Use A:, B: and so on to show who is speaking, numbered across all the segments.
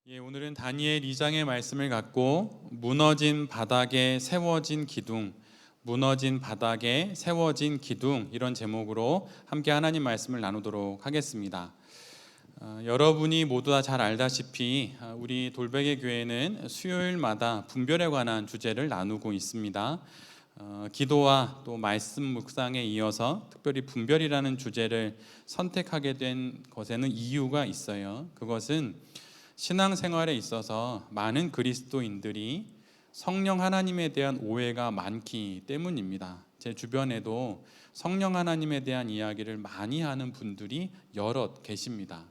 A: 오늘은 다니엘 2장의 말씀을 갖고 무너진 바닥에 세워진 기둥, 무너진 바닥에 세워진 기둥, 이런 제목으로 함께 하나님 말씀을 나누도록 하겠습니다. 여러분이 모두 다 잘 알다시피 우리 돌베개 교회는 수요일마다 분별에 관한 주제를 나누고 있습니다. 기도와 또 말씀 묵상에 이어서 특별히 분별이라는 주제를 선택하게 된 것에는 이유가 있어요. 그것은 신앙생활에 있어서 많은 그리스도인들이 성령 하나님에 대한 오해가 많기 때문입니다. 제 주변에도 성령 하나님에 대한 이야기를 많이 하는 분들이 여럿 계십니다.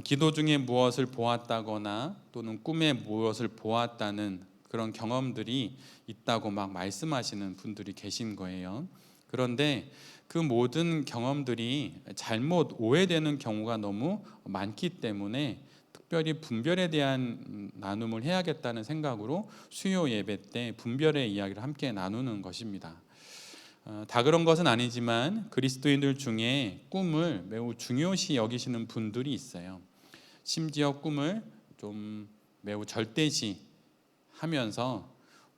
A: 기도 중에 무엇을 보았다거나 또는 꿈에 무엇을 보았다는 그런 경험들이 있다고 막 말씀하시는 분들이 계신 거예요. 그런데 그 모든 경험들이 잘못 오해되는 경우가 너무 많기 때문에 특별히 분별에 대한 나눔을 해야겠다는 생각으로 수요 예배 때 분별의 이야기를 함께 나누는 것입니다. 다 그런 것은 아니지만 그리스도인들 중에 꿈을 매우 중요시 여기시는 분들이 있어요. 심지어 꿈을 좀 매우 절대시하면서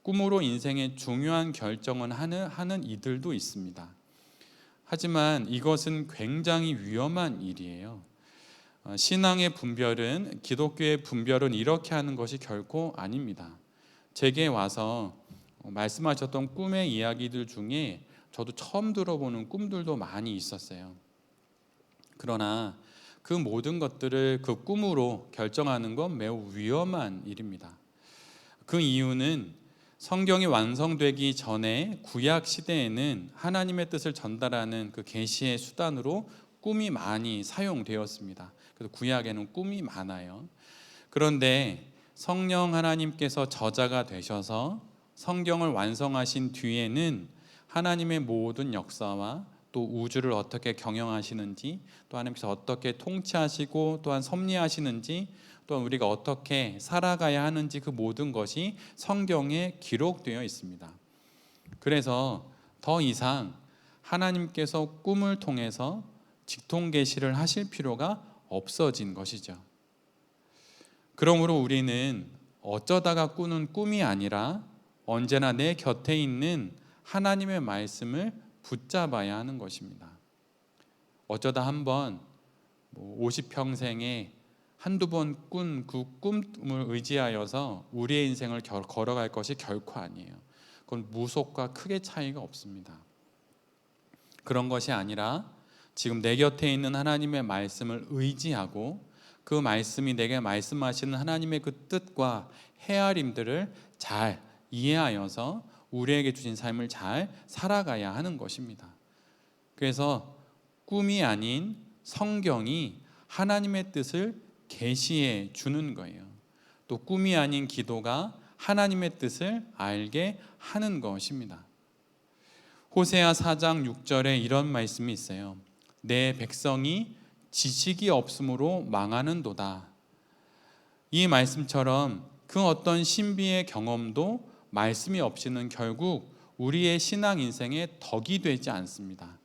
A: 꿈으로 인생의 중요한 결정을 하는 이들도 있습니다. 하지만 이것은 굉장히 위험한 일이에요. 신앙의 분별은, 기독교의 분별은 이렇게 하는 것이 결코 아닙니다. 제게 와서 말씀하셨던 꿈의 이야기들 중에 저도 처음 들어보는 꿈들도 많이 있었어요. 그러나 그 모든 것들을 그 꿈으로 결정하는 건 매우 위험한 일입니다. 그 이유는 성경이 완성되기 전에 구약 시대에는 하나님의 뜻을 전달하는 그 계시의 수단으로 꿈이 많이 사용되었습니다. 그래서 구약에는 꿈이 많아요. 그런데 성령 하나님께서 저자가 되셔서 성경을 완성하신 뒤에는 하나님의 모든 역사와 또 우주를 어떻게 경영하시는지, 또 하나님께서 어떻게 통치하시고 또한 섭리하시는지, 또한 우리가 어떻게 살아가야 하는지, 그 모든 것이 성경에 기록되어 있습니다. 그래서 더 이상 하나님께서 꿈을 통해서 직통 계시를 하실 필요가 없어진 것이죠. 그러므로 우리는 어쩌다가 꾸는 꿈이 아니라 언제나 내 곁에 있는 하나님의 말씀을 붙잡아야 하는 것입니다. 어쩌다 한번 50평생에 한두 번 꾼 그 꿈을 의지하여서 우리의 인생을 걸어갈 것이 결코 아니에요. 그건 무속과 크게 차이가 없습니다. 그런 것이 아니라 지금 내 곁에 있는 하나님의 말씀을 의지하고 그 말씀이 내게 말씀하시는 하나님의 그 뜻과 헤아림들을 잘 이해하여서 우리에게 주신 삶을 잘 살아가야 하는 것입니다. 그래서 꿈이 아닌 성경이 하나님의 뜻을 계시해 주는 거예요. 또 꿈이 아닌 기도가 하나님의 뜻을 알게 하는 것입니다. 호세아 4장 6절에 이런 말씀이 있어요. 내 백성이 지식이 없으므로 망하는도다. 이 말씀처럼 그 어떤 신비의 경험도 말씀이 없이는 결국 우리의 신앙 인생에 덕이 되지 않습니다.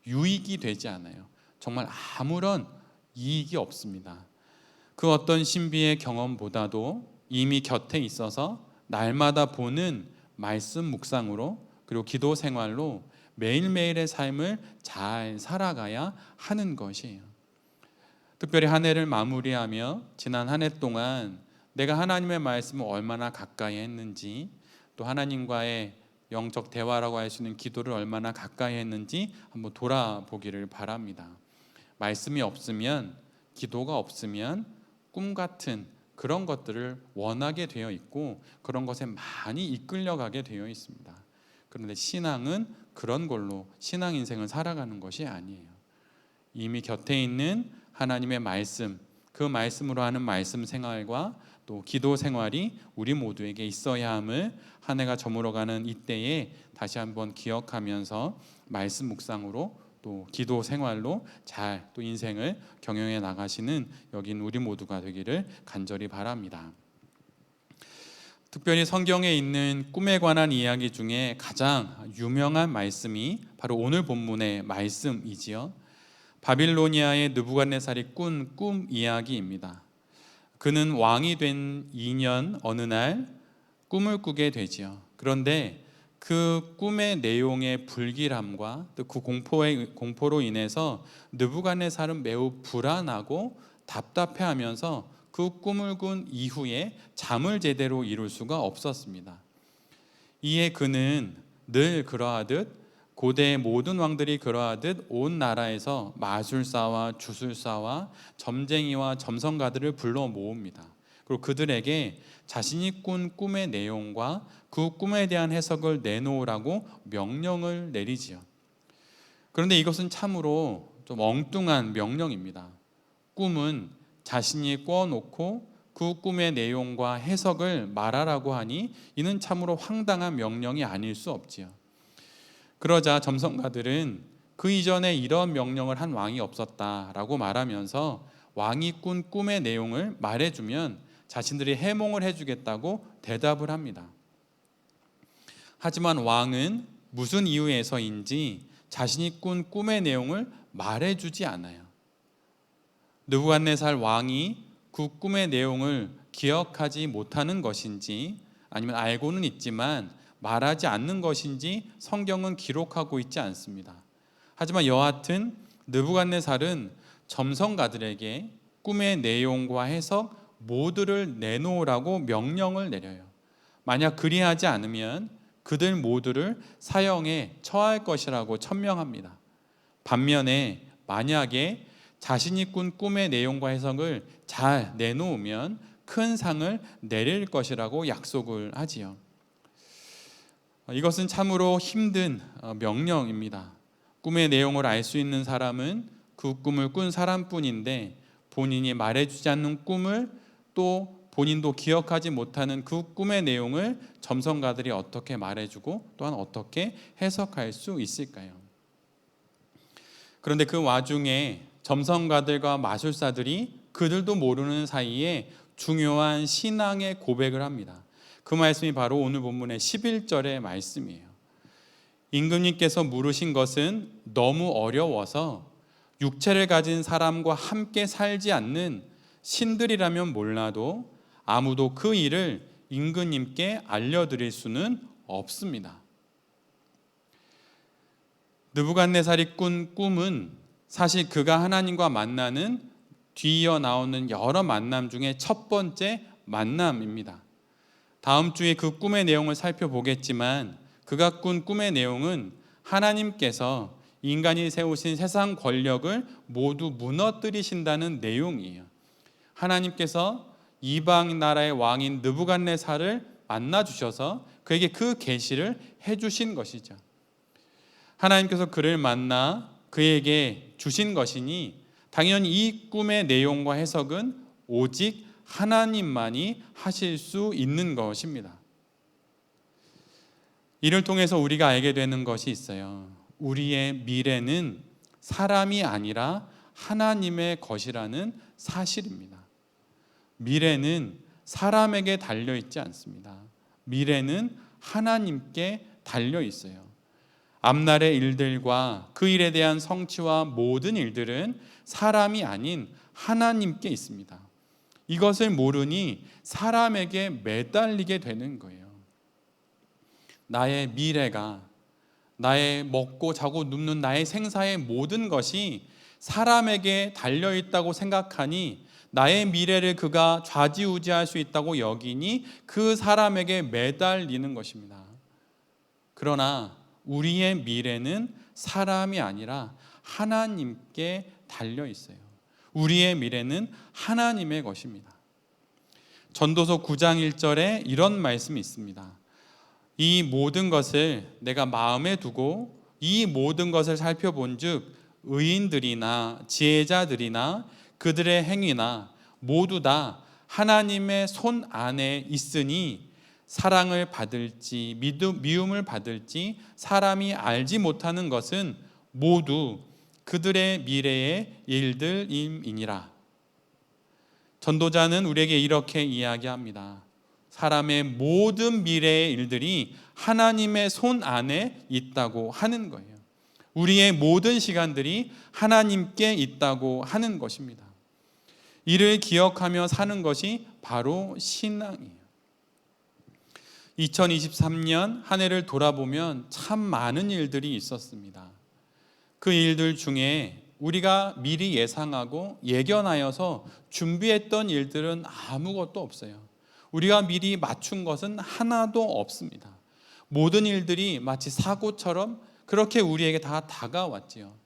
A: 유익이 되지 않아요. 정말 아무런 이익이 없습니다. 그 어떤 신비의 경험보다도 이미 곁에 있어서 날마다 보는 말씀 묵상으로, 그리고 기도 생활로 매일매일의 삶을 잘 살아가야 하는 것이에요. 특별히 한 해를 마무리하며 지난 한 해 동안 내가 하나님의 말씀을 얼마나 가까이 했는지, 또 하나님과의 영적 대화라고 할 수 있는 기도를 얼마나 가까이 했는지 한번 돌아보기를 바랍니다. 말씀이 없으면, 기도가 없으면 꿈 같은 그런 것들을 원하게 되어 있고 그런 것에 많이 이끌려가게 되어 있습니다. 그런데 신앙은 그런 걸로 신앙 인생을 살아가는 것이 아니에요. 이미 곁에 있는 하나님의 말씀, 그 말씀으로 하는 말씀 생활과 또 기도 생활이 우리 모두에게 있어야 함을 한 해가 저물어가는 이때에 다시 한번 기억하면서 말씀 묵상으로 또 기도 생활로 잘 또 인생을 경영해 나가시는 여긴 우리 모두가 되기를 간절히 바랍니다. 특별히 성경에 있는 꿈에 관한 이야기 중에 가장 유명한 말씀이 바로 오늘 본문의 말씀이지요. 바빌로니아의 느부갓네살이 꾼 꿈 이야기입니다. 그는 왕이 된 2년 어느 날 꿈을 꾸게 되지요. 그런데 그 꿈의 내용의 불길함과 또 그 공포로 인해서 느부갓네살은 매우 불안하고 답답해하면서 그 꿈을 꾼 이후에 잠을 제대로 이룰 수가 없었습니다. 이에 그는 늘 그러하듯 고대의 모든 왕들이 그러하듯 온 나라에서 마술사와 주술사와 점쟁이와 점성가들을 불러 모읍니다. 그리고 그들에게 자신이 꾼 꿈의 내용과 그 꿈에 대한 해석을 내놓으라고 명령을 내리지요. 그런데 이것은 참으로 좀 엉뚱한 명령입니다. 꿈은 자신이 꿔놓고 그 꿈의 내용과 해석을 말하라고 하니 이는 참으로 황당한 명령이 아닐 수 없지요. 그러자 점성가들은 그 이전에 이런 명령을 한 왕이 없었다라고 말하면서 왕이 꾼 꿈의 내용을 말해주면 자신들이 해몽을 해주겠다고 대답을 합니다. 하지만 왕은 무슨 이유에서인지 자신이 꾼 꿈의 내용을 말해주지 않아요. 느부갓네살 왕이 그 꿈의 내용을 기억하지 못하는 것인지 아니면 알고는 있지만 말하지 않는 것인지 성경은 기록하고 있지 않습니다. 하지만 여하튼 느부갓네살은 점성가들에게 꿈의 내용과 해석 모두를 내놓으라고 명령을 내려요. 만약 그리하지 않으면 그들 모두를 사형에 처할 것이라고 천명합니다. 반면에 만약에 자신이 꾼 꿈의 내용과 해석을 잘 내놓으면 큰 상을 내릴 것이라고 약속을 하지요. 이것은 참으로 힘든 명령입니다. 꿈의 내용을 알 수 있는 사람은 그 꿈을 꾼 사람뿐인데 본인이 말해주지 않는 꿈을 또 본인도 기억하지 못하는 그 꿈의 내용을 점성가들이 어떻게 말해주고 또한 어떻게 해석할 수 있을까요? 그런데 그 와중에 점성가들과 마술사들이 그들도 모르는 사이에 중요한 신앙의 고백을 합니다. 그 말씀이 바로 오늘 본문의 11절의 말씀이에요. 임금님께서 물으신 것은 너무 어려워서 육체를 가진 사람과 함께 살지 않는 신들이라면 몰라도 아무도 그 일을 임금님께 알려드릴 수는 없습니다. 느부갓네살이 꾼 꿈은 사실 그가 하나님과 만나는 뒤이어 나오는 여러 만남 중에 첫 번째 만남입니다. 다음 주에 그 꿈의 내용을 살펴보겠지만 그가 꾼 꿈의 내용은 하나님께서 인간이 세우신 세상 권력을 모두 무너뜨리신다는 내용이에요. 하나님께서 이방 나라의 왕인 느부갓네살을 만나 주셔서 그에게 그 계시를 해주신 것이죠. 하나님께서 그를 만나 그에게 주신 것이니 당연히 이 꿈의 내용과 해석은 오직 하나님만이 하실 수 있는 것입니다. 이를 통해서 우리가 알게 되는 것이 있어요. 우리의 미래는 사람이 아니라 하나님의 것이라는 사실입니다. 미래는 사람에게 달려 있지 않습니다. 미래는 하나님께 달려 있어요. 앞날의 일들과 그 일에 대한 성취와 모든 일들은 사람이 아닌 하나님께 있습니다. 이것을 모르니 사람에게 매달리게 되는 거예요. 나의 미래가, 나의 먹고 자고 눕는 나의 생사의 모든 것이 사람에게 달려있다고 생각하니 나의 미래를 그가 좌지우지할 수 있다고 여기니 그 사람에게 매달리는 것입니다. 그러나 우리의 미래는 사람이 아니라 하나님께 달려있어요. 우리의 미래는 하나님의 것입니다. 전도서 9장 1절에 이런 말씀이 있습니다. 이 모든 것을 내가 마음에 두고 이 모든 것을 살펴본즉 의인들이나 지혜자들이나 그들의 행위나 모두 다 하나님의 손 안에 있으니 사랑을 받을지 미움을 받을지 사람이 알지 못하는 것은 모두 그들의 미래의 일들임이니라. 전도자는 우리에게 이렇게 이야기합니다. 사람의 모든 미래의 일들이 하나님의 손 안에 있다고 하는 거예요. 우리의 모든 시간들이 하나님께 있다고 하는 것입니다. 이를 기억하며 사는 것이 바로 신앙이에요. 2023년 한 해를 돌아보면 참 많은 일들이 있었습니다. 그 일들 중에 우리가 미리 예상하고 예견하여서 준비했던 일들은 아무것도 없어요. 우리가 미리 맞춘 것은 하나도 없습니다. 모든 일들이 마치 사고처럼 그렇게 우리에게 다 다가왔지요.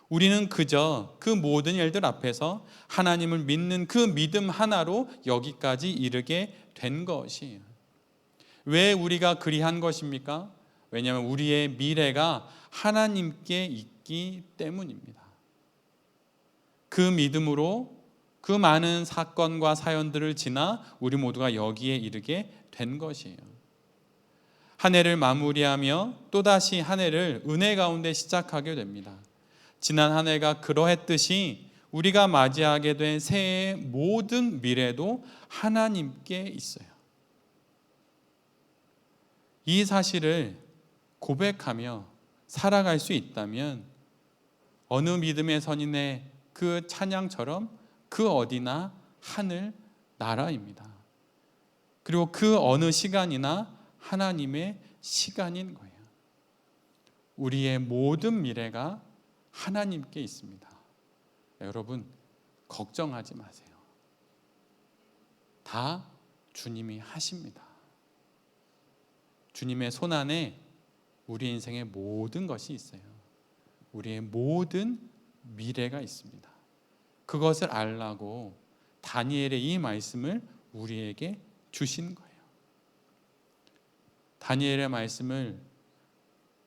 A: 우리는 그저 그 모든 일들 앞에서 하나님을 믿는 그 믿음 하나로 여기까지 이르게 된 것이에요. 왜 우리가 그리한 것입니까? 왜냐하면 우리의 미래가 하나님께 있기 때문입니다. 그 믿음으로 그 많은 사건과 사연들을 지나 우리 모두가 여기에 이르게 된 것이에요. 한 해를 마무리하며 또다시 한 해를 은혜 가운데 시작하게 됩니다. 지난 한 해가 그러했듯이 우리가 맞이하게 된 새해의 모든 미래도 하나님께 있어요. 이 사실을 고백하며 살아갈 수 있다면 어느 믿음의 선인의 그 찬양처럼 그 어디나 하늘 나라입니다. 그리고 그 어느 시간이나 하나님의 시간인 거예요. 우리의 모든 미래가 하나님께 있습니다. 여러분, 걱정하지 마세요. 다 주님이 하십니다. 주님의 손안에 우리 인생의 모든 것이 있어요. 우리의 모든 미래가 있습니다. 그것을 알라고 다니엘의 이 말씀을 우리에게 주신 거예요. 다니엘의 말씀을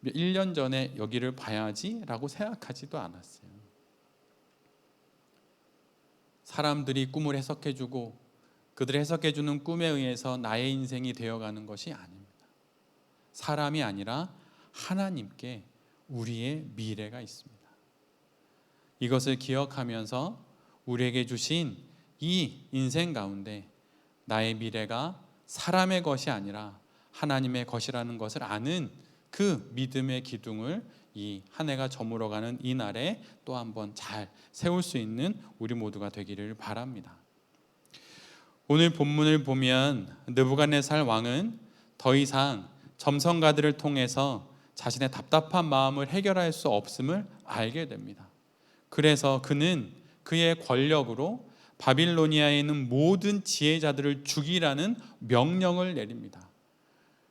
A: 1년 전에 여기를 봐야지라고 생각하지도 않았어요. 사람들이 꿈을 해석해주고 그들이 해석해주는 꿈에 의해서 나의 인생이 되어가는 것이 아닙니다. 사람이 아니라 하나님께 우리의 미래가 있습니다. 이것을 기억하면서 우리에게 주신 이 인생 가운데 나의 미래가 사람의 것이 아니라 하나님의 것이라는 것을 아는 그 믿음의 기둥을 이 한 해가 저물어가는 이 날에 또 한번 잘 세울 수 있는 우리 모두가 되기를 바랍니다. 오늘 본문을 보면 느부갓네살 왕은 더 이상 점성가들을 통해서 자신의 답답한 마음을 해결할 수 없음을 알게 됩니다. 그래서 그는 그의 권력으로 바빌로니아에 있는 모든 지혜자들을 죽이라는 명령을 내립니다.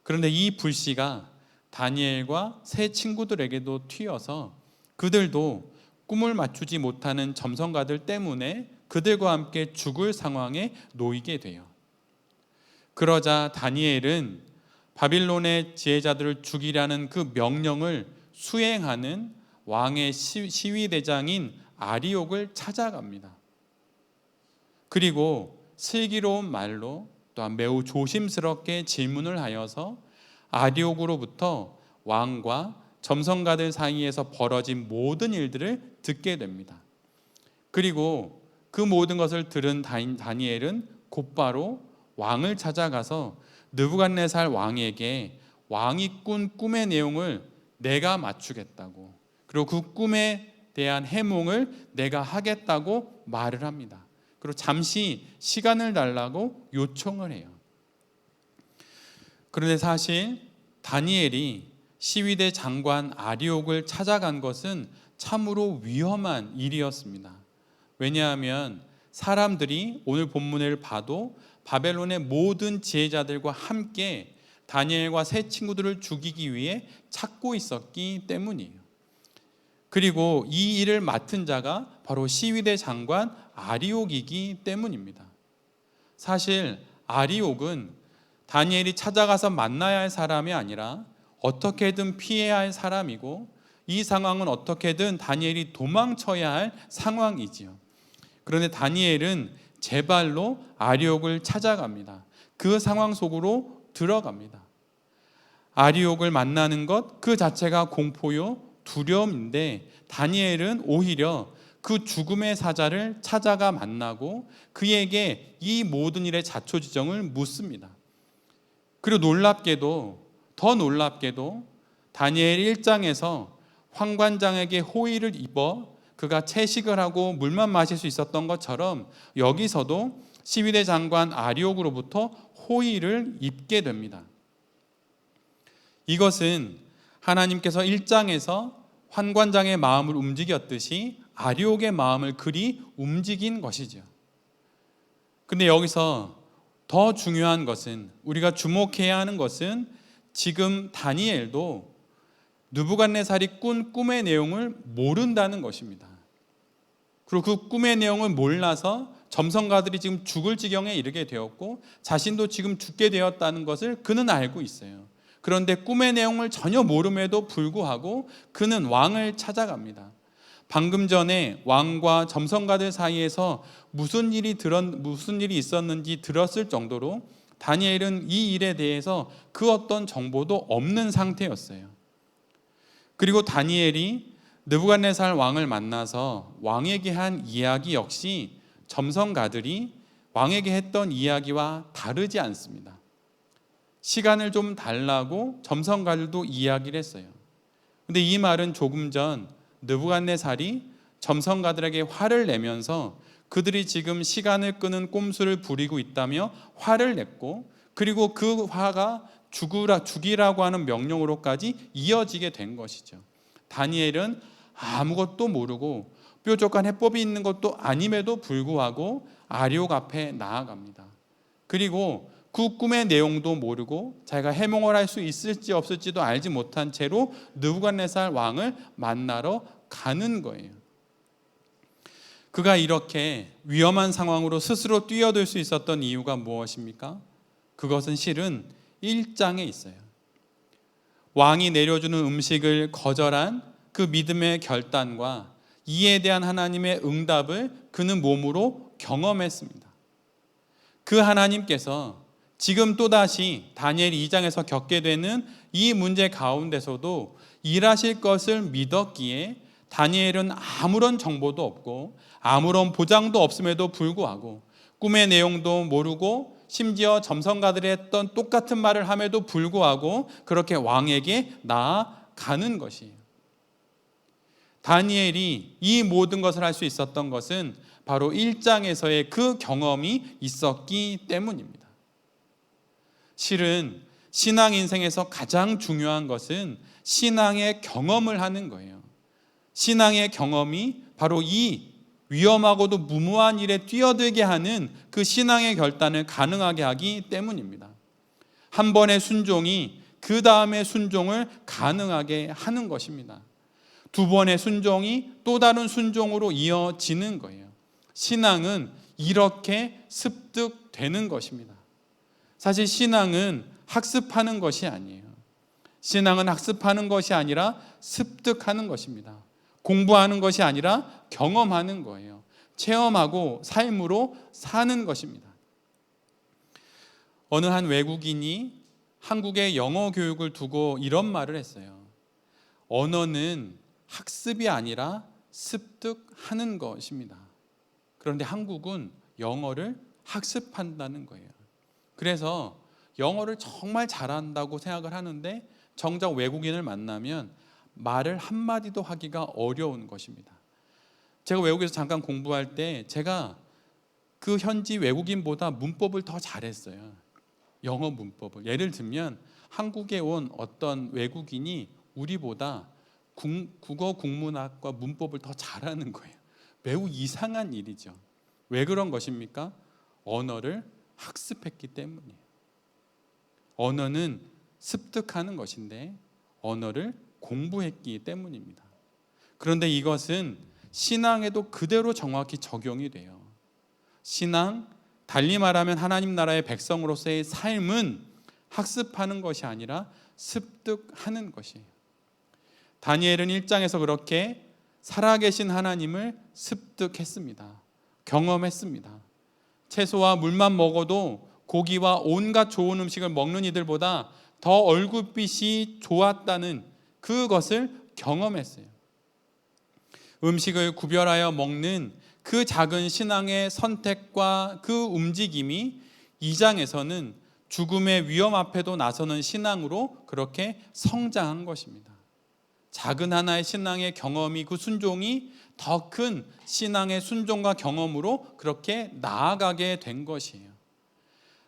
A: 그런데 이 불씨가 다니엘과 세 친구들에게도 튀어서 그들도 꿈을 맞추지 못하는 점성가들 때문에 그들과 함께 죽을 상황에 놓이게 돼요. 그러자 다니엘은 바빌론의 지혜자들을 죽이라는 그 명령을 수행하는 왕의 시위대장인 아리옥을 찾아갑니다. 그리고 슬기로운 말로 또한 매우 조심스럽게 질문을 하여서 아리옥으로부터 왕과 점성가들 사이에서 벌어진 모든 일들을 듣게 됩니다. 그리고 그 모든 것을 들은 다니엘은 곧바로 왕을 찾아가서 느부갓네살 왕에게 왕이 꾼 꿈의 내용을 내가 맞추겠다고, 그리고 그 꿈에 대한 해몽을 내가 하겠다고 말을 합니다. 그리고 잠시 시간을 달라고 요청을 해요. 그런데 사실 다니엘이 시위대 장관 아리옥을 찾아간 것은 참으로 위험한 일이었습니다. 왜냐하면 사람들이 오늘 본문을 봐도 바벨론의 모든 지혜자들과 함께 다니엘과 세 친구들을 죽이기 위해 찾고 있었기 때문이에요. 그리고 이 일을 맡은 자가 바로 시위대 장관 아리옥이기 때문입니다. 사실 아리옥은 다니엘이 찾아가서 만나야 할 사람이 아니라 어떻게든 피해야 할 사람이고, 이 상황은 어떻게든 다니엘이 도망쳐야 할 상황이지요. 그런데 다니엘은 제 발로 아리옥을 찾아갑니다. 그 상황 속으로 들어갑니다. 아리옥을 만나는 것 그 자체가 공포요 두려움인데, 다니엘은 오히려 그 죽음의 사자를 찾아가 만나고 그에게 이 모든 일의 자초지정을 묻습니다. 그리고 더 놀랍게도 다니엘 1장에서 황관장에게 호의를 입어 그가 채식을 하고 물만 마실 수 있었던 것처럼 여기서도 12대 장관 아리옥으로부터 호의를 입게 됩니다. 이것은 하나님께서 1장에서 환관장의 마음을 움직였듯이 아리옥의 마음을 그리 움직인 것이죠. 근데 여기서 더 중요한 것은, 우리가 주목해야 하는 것은, 지금 다니엘도 느부갓네살이 꾼 꿈의 내용을 모른다는 것입니다. 그리고 그 꿈의 내용을 몰라서 점성가들이 지금 죽을 지경에 이르게 되었고 자신도 지금 죽게 되었다는 것을 그는 알고 있어요. 그런데 꿈의 내용을 전혀 모름에도 불구하고 그는 왕을 찾아갑니다. 방금 전에 왕과 점성가들 사이에서 무슨 일이 있었는지 들었을 정도로 다니엘은 이 일에 대해서 그 어떤 정보도 없는 상태였어요. 그리고 다니엘이 느부갓네살 왕을 만나서 왕에게 한 이야기 역시 점성가들이 왕에게 했던 이야기와 다르지 않습니다. 시간을 좀 달라고 점성가들도 이야기를 했어요. 근데 이 말은 조금 전 느부갓네살이 점성가들에게 화를 내면서 그들이 지금 시간을 끄는 꼼수를 부리고 있다며 화를 냈고, 그리고 그 화가 죽이라고 하는 명령으로까지 이어지게 된 것이죠. 다니엘은 아무것도 모르고 뾰족한 해법이 있는 것도 아님에도 불구하고 아리옥 앞에 나아갑니다. 그리고 그 꿈의 내용도 모르고 자기가 해몽을 할 수 있을지 없을지도 알지 못한 채로 느부갓네살 왕을 만나러 가는 거예요. 그가 이렇게 위험한 상황으로 스스로 뛰어들 수 있었던 이유가 무엇입니까? 그것은 실은 1장에 있어요. 왕이 내려주는 음식을 거절한 그 믿음의 결단과 이에 대한 하나님의 응답을 그는 몸으로 경험했습니다. 그 하나님께서 지금 또다시 다니엘 2장에서 겪게 되는 이 문제 가운데서도 일하실 것을 믿었기에 다니엘은 아무런 정보도 없고 아무런 보장도 없음에도 불구하고 꿈의 내용도 모르고 심지어 점성가들이 했던 똑같은 말을 함에도 불구하고 그렇게 왕에게 나아가는 것이에요. 다니엘이 이 모든 것을 할 수 있었던 것은 바로 1장에서의 그 경험이 있었기 때문입니다. 실은 신앙 인생에서 가장 중요한 것은 신앙의 경험을 하는 거예요. 신앙의 경험이 바로 이 위험하고도 무모한 일에 뛰어들게 하는 그 신앙의 결단을 가능하게 하기 때문입니다. 한 번의 순종이 그 다음의 순종을 가능하게 하는 것입니다. 두 번의 순종이 또 다른 순종으로 이어지는 거예요. 신앙은 이렇게 습득되는 것입니다. 사실 신앙은 학습하는 것이 아니에요. 신앙은 학습하는 것이 아니라 습득하는 것입니다. 공부하는 것이 아니라 경험하는 거예요. 체험하고 삶으로 사는 것입니다. 어느 한 외국인이 한국의 영어 교육을 두고 이런 말을 했어요. 언어는 학습이 아니라 습득하는 것입니다. 그런데 한국은 영어를 학습한다는 거예요. 그래서 영어를 정말 잘한다고 생각을 하는데 정작 외국인을 만나면 말을 한마디도 하기가 어려운 것입니다. 제가 외국에서 잠깐 공부할 때 제가 그 현지 외국인보다 문법을 더 잘했어요. 영어 문법을. 예를 들면 한국에 온 어떤 외국인이 우리보다 국어 국문학과 문법을 더 잘하는 거예요. 매우 이상한 일이죠. 왜 그런 것입니까? 언어를 학습했기 때문이에요. 언어는 습득하는 것인데 언어를 공부했기 때문입니다. 그런데 이것은 신앙에도 그대로 정확히 적용이 돼요. 신앙, 달리 말하면 하나님 나라의 백성으로서의 삶은 학습하는 것이 아니라 습득하는 것이에요. 다니엘은 1장에서 그렇게 살아계신 하나님을 습득했습니다. 경험했습니다. 채소와 물만 먹어도 고기와 온갖 좋은 음식을 먹는 이들보다 더 얼굴빛이 좋았다는 그것을 경험했어요. 음식을 구별하여 먹는 그 작은 신앙의 선택과 그 움직임이 2장에서는 죽음의 위험 앞에도 나서는 신앙으로 그렇게 성장한 것입니다. 작은 하나의 신앙의 경험이, 그 순종이 더 큰 신앙의 순종과 경험으로 그렇게 나아가게 된 것이에요.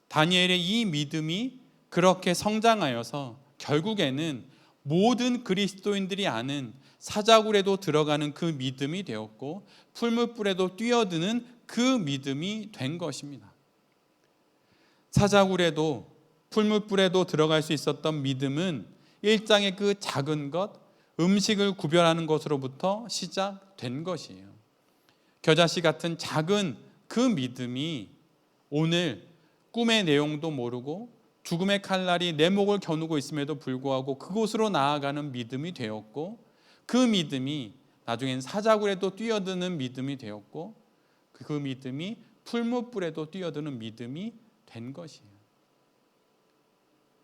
A: 다니엘의 이 믿음이 그렇게 성장하여서 결국에는 모든 그리스도인들이 아는 사자굴에도 들어가는 그 믿음이 되었고 풀무불에도 뛰어드는 그 믿음이 된 것입니다. 사자굴에도 풀무불에도 들어갈 수 있었던 믿음은 일장의 그 작은 것, 음식을 구별하는 것으로부터 시작된 것이에요. 겨자씨 같은 작은 그 믿음이 오늘 꿈의 내용도 모르고 죽음의 칼날이 내 목을 겨누고 있음에도 불구하고 그곳으로 나아가는 믿음이 되었고, 그 믿음이 나중엔 사자굴에도 뛰어드는 믿음이 되었고, 그 믿음이 풀무불에도 뛰어드는 믿음이 된 것이에요.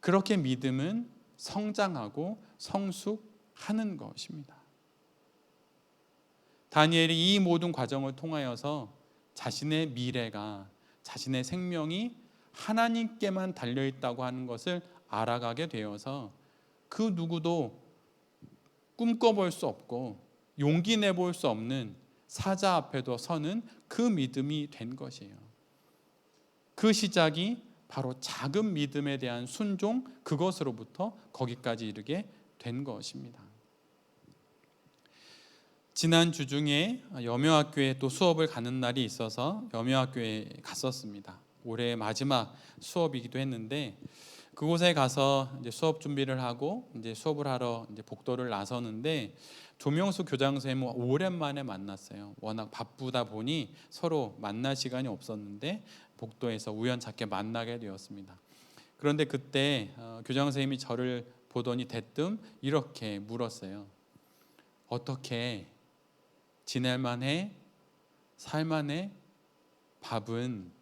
A: 그렇게 믿음은 성장하고 성숙하는 것입니다. 다니엘이 이 모든 과정을 통하여서 자신의 미래가, 자신의 생명이 하나님께만 달려있다고 하는 것을 알아가게 되어서 그 누구도 꿈꿔볼 수 없고 용기 내볼 수 없는 사자 앞에도 서는 그 믿음이 된 것이에요. 그 시작이 바로 작은 믿음에 대한 순종, 그것으로부터 거기까지 이르게 된 것입니다. 지난 주 중에 여묘학교에 또 수업을 가는 날이 있어서 여묘학교에 갔었습니다. 올해 마지막 수업이기도 했는데 그곳에 가서 이제 수업 준비를 하고 이제 수업을 하러 이제 복도를 나서는데 조명수 교장 선생님을 오랜만에 만났어요. 워낙 바쁘다 보니 서로 만날 시간이 없었는데 복도에서 우연찮게 만나게 되었습니다. 그런데 그때 교장 선생님이 저를 보더니 대뜸 이렇게 물었어요. 어떻게 지낼만해? 살만해? 밥은?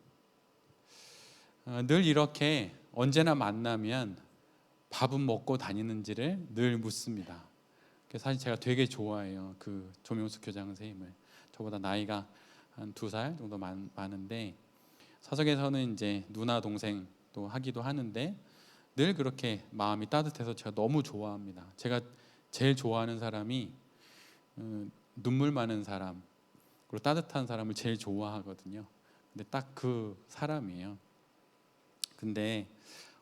A: 늘 이렇게 언제나 만나면 밥은 먹고 다니는지를 늘 묻습니다. 사실 제가 되게 좋아해요. 그 조명수 교장 선생님을. 저보다 나이가 한 2살 정도 많은데 사석에서는 이제 누나 동생 또 하기도 하는데 늘 그렇게 마음이 따뜻해서 제가 너무 좋아합니다. 제가 제일 좋아하는 사람이 눈물 많은 사람 그리고 따뜻한 사람을 제일 좋아하거든요. 근데 딱 그 사람이에요. 근데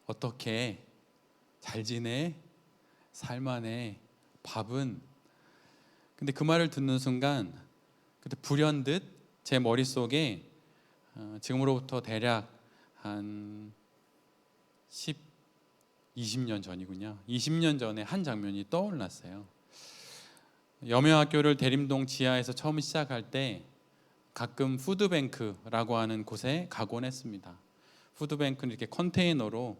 A: 어떻게 잘 지내? 살만해? 밥은? 근데 그 말을 듣는 순간 그때 불현듯 제 머릿속에 지금으로부터 대략 한 20년 전이군요. 20년 전에 한 장면이 떠올랐어요. 여묘학교를 대림동 지하에서 처음 시작할 때 가끔 푸드뱅크라고 하는 곳에 가곤 했습니다. 푸드뱅크는 이렇게 컨테이너로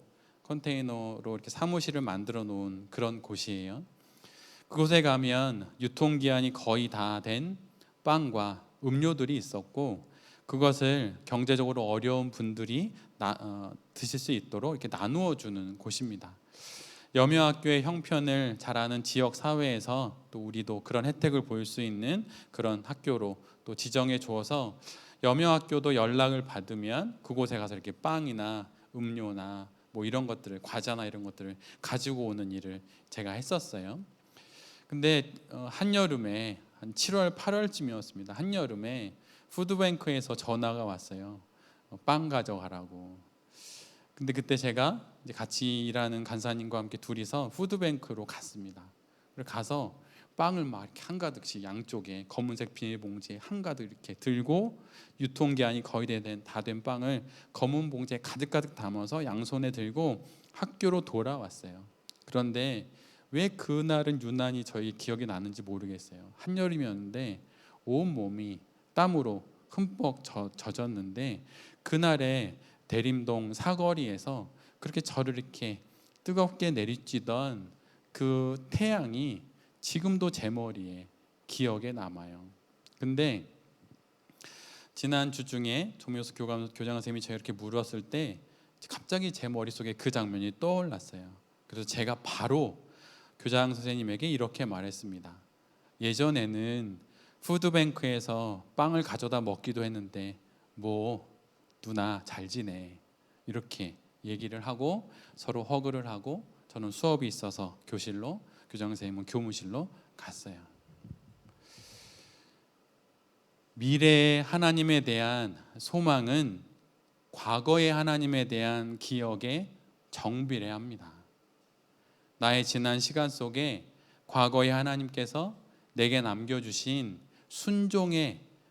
A: 이렇게 사무실을 만들어 놓은 그런 곳이에요. 그곳에 가면 유통기한이 거의 다 된 빵과 음료들이 있었고 그것을 경제적으로 어려운 분들이 드실 수 있도록 이렇게 나누어 주는 곳입니다. 여묘학교의 형편을 잘 아는 지역 사회에서 또 우리도 그런 혜택을 볼 수 있는 그런 학교로 또 지정해 주어서 여묘학교도 연락을 받으면 그곳에 가서 이렇게 빵이나 음료나 뭐 이런 것들을 과자나 이런 것들을 가지고 오는 일을 제가 했었어요. 근데 한여름에 한 7월 8월쯤이었습니다. 한여름에 푸드뱅크에서 전화가 왔어요. 빵 가져가라고. 근데 그때 제가 이제 같이 일하는 간사님과 함께 둘이서 푸드뱅크로 갔습니다. 그래서 가서 빵을 막 이렇게 한가득씩 양쪽에 검은색 비닐봉지에 한가득 이렇게 들고 유통기한이 거의 다 된 빵을 검은 봉지에 가득가득 담아서 양손에 들고 학교로 돌아왔어요. 그런데 왜 그날은 유난히 저희 기억이 나는지 모르겠어요. 한여름이었는데 온 몸이 땀으로 흠뻑 젖었는데 그날에 대림동 사거리에서 그렇게 저를 이렇게 뜨겁게 내리쬐던 그 태양이 지금도 제 머리에 기억에 남아요. 근데 지난 주 중에 조명수 교장 선생님이 제가 이렇게 물었을 때 갑자기 제 머릿속에 그 장면이 떠올랐어요. 그래서 제가 바로 교장 선생님에게 이렇게 말했습니다. 예전에는 푸드뱅크에서 빵을 가져다 먹기도 했는데 뭐 누나 잘 지내 이렇게 얘기를 하고 서로 허그를 하고 저는 수업이 있어서 교실로 교장 선생님은 교무실로 갔어요. 미래의 하나님에 대한 소망은 과거의 하나님에 대한 기억에 정비례합니다. 나의 지난 시간 속에 과거의 하나님께서 내게 남겨주신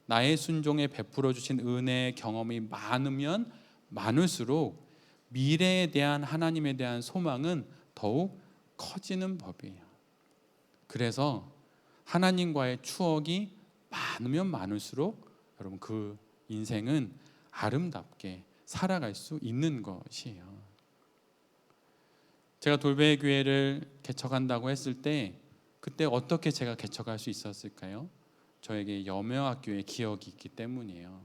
A: 나의 순종에 베풀어 주신 은혜의 경험이 많으면 많을수록 미래에 대한 하나님에 대한 소망은 더욱 커지는 법이에요. 그래서 하나님과의 추억이 많으면 많을수록 여러분 그 인생은 아름답게 살아갈 수 있는 것이에요. 제가 돌베이 교회를 개척한다고 했을 때 그때 어떻게 제가 개척할 수 있었을까요? 저에게 염여학교의 기억이 있기 때문이에요.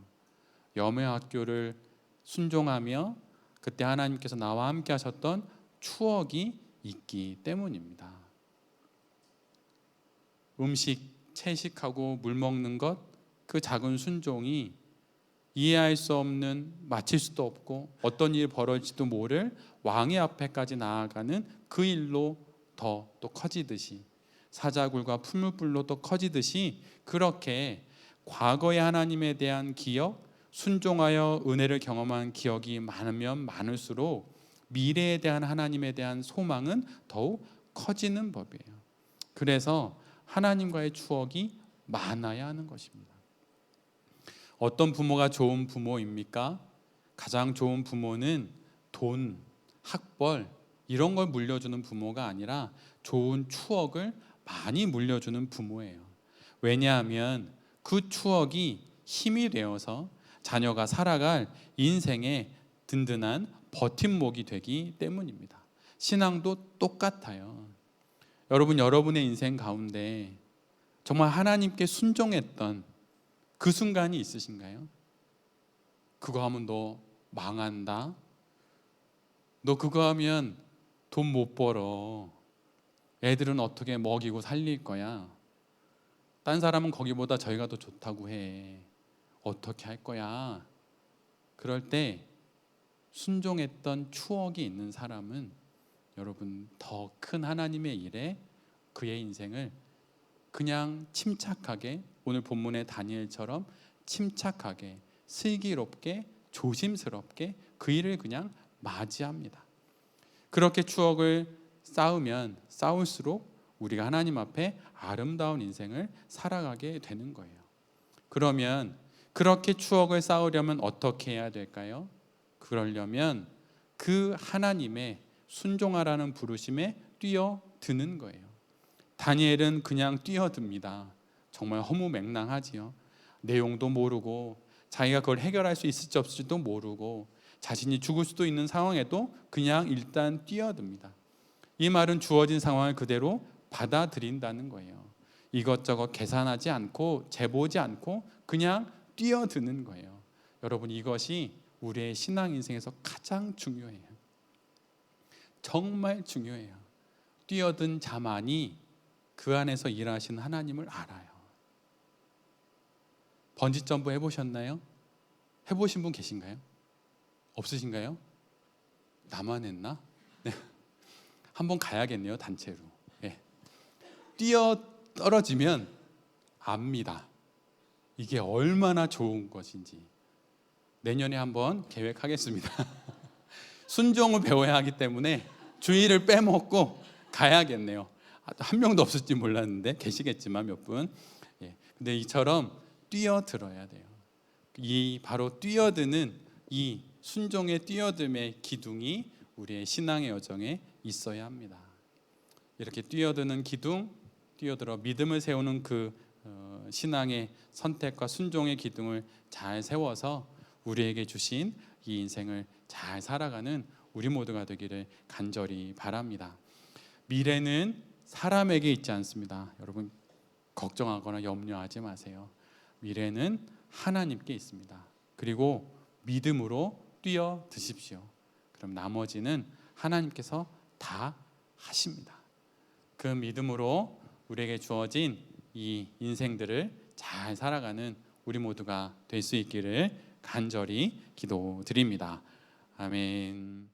A: 염여학교를 순종하며 그때 하나님께서 나와 함께 하셨던 추억이 있기 때문입니다. 음식, 채식하고 물 먹는 것, 그 작은 순종이 이해할 수 없는, 마칠 수도 없고 어떤 일이 벌어질지도 모를 왕의 앞에까지 나아가는 그 일로 더 또 커지듯이, 사자굴과 풀무불로 또 커지듯이, 그렇게 과거의 하나님에 대한 기억, 순종하여 은혜를 경험한 기억이 많으면 많을수록 미래에 대한 하나님에 대한 소망은 더욱 커지는 법이에요. 그래서 하나님과의 추억이 많아야 하는 것입니다. 어떤 부모가 좋은 부모입니까? 가장 좋은 부모는 돈, 학벌 이런 걸 물려주는 부모가 아니라 좋은 추억을 많이 물려주는 부모예요. 왜냐하면 그 추억이 힘이 되어서 자녀가 살아갈 인생의 든든한 버팀목이 되기 때문입니다. 신앙도 똑같아요. 여러분의 인생 가운데 정말 하나님께 순종했던 그 순간이 있으신가요? 그거 하면 너 망한다. 너 그거 하면 돈 못 벌어. 애들은 어떻게 먹이고 살릴 거야. 딴 사람은 거기보다 저희가 더 좋다고 해. 어떻게 할 거야. 그럴 때 순종했던 추억이 있는 사람은 여러분 더 큰 하나님의 일에 그의 인생을 그냥 침착하게, 오늘 본문의 다니엘처럼 침착하게, 슬기롭게, 조심스럽게 그 일을 그냥 맞이합니다. 그렇게 추억을 쌓으면 쌓을수록 우리가 하나님 앞에 아름다운 인생을 살아가게 되는 거예요. 그러면 그렇게 추억을 쌓으려면 어떻게 해야 될까요? 그러려면 그 하나님의 순종하라는 부르심에 뛰어드는 거예요. 다니엘은 그냥 뛰어듭니다. 정말 허무맹랑하지요. 내용도 모르고 자기가 그걸 해결할 수 있을지 없을지도 모르고 자신이 죽을 수도 있는 상황에도 그냥 일단 뛰어듭니다. 이 말은 주어진 상황을 그대로 받아들인다는 거예요. 이것저것 계산하지 않고 재보지 않고 그냥 뛰어드는 거예요. 여러분 이것이 우리의 신앙 인생에서 가장 중요해요. 정말 중요해요. 뛰어든 자만이 그 안에서 일하시는 하나님을 알아요. 번지점프 해보셨나요? 해보신 분 계신가요? 없으신가요? 나만 했나? 네. 한번 가야겠네요, 단체로. 네. 뛰어 떨어지면 압니다. 이게 얼마나 좋은 것인지. 내년에 한번 계획하겠습니다. 순종을 배워야 하기 때문에 주의를 빼먹고 가야겠네요. 한 명도 없을지 몰랐는데 계시겠지만 몇 분. 예. 근데 이처럼 뛰어들어야 돼요. 이 바로 뛰어드는 이 순종의 뛰어듦의 기둥이 우리의 신앙의 여정에 있어야 합니다. 이렇게 뛰어드는 기둥, 뛰어들어 믿음을 세우는 그 신앙의 선택과 순종의 기둥을 잘 세워서 우리에게 주신 이 인생을 잘 살아가는 우리 모두가 되기를 간절히 바랍니다. 미래는 사람에게 있지 않습니다. 여러분 걱정하거나 염려하지 마세요. 미래는 하나님께 있습니다. 그리고 믿음으로 뛰어드십시오. 그럼 나머지는 하나님께서 다 하십니다. 그 믿음으로 우리에게 주어진 이 인생들을 잘 살아가는 우리 모두가 될 수 있기를 간절히 기도드립니다. 아멘.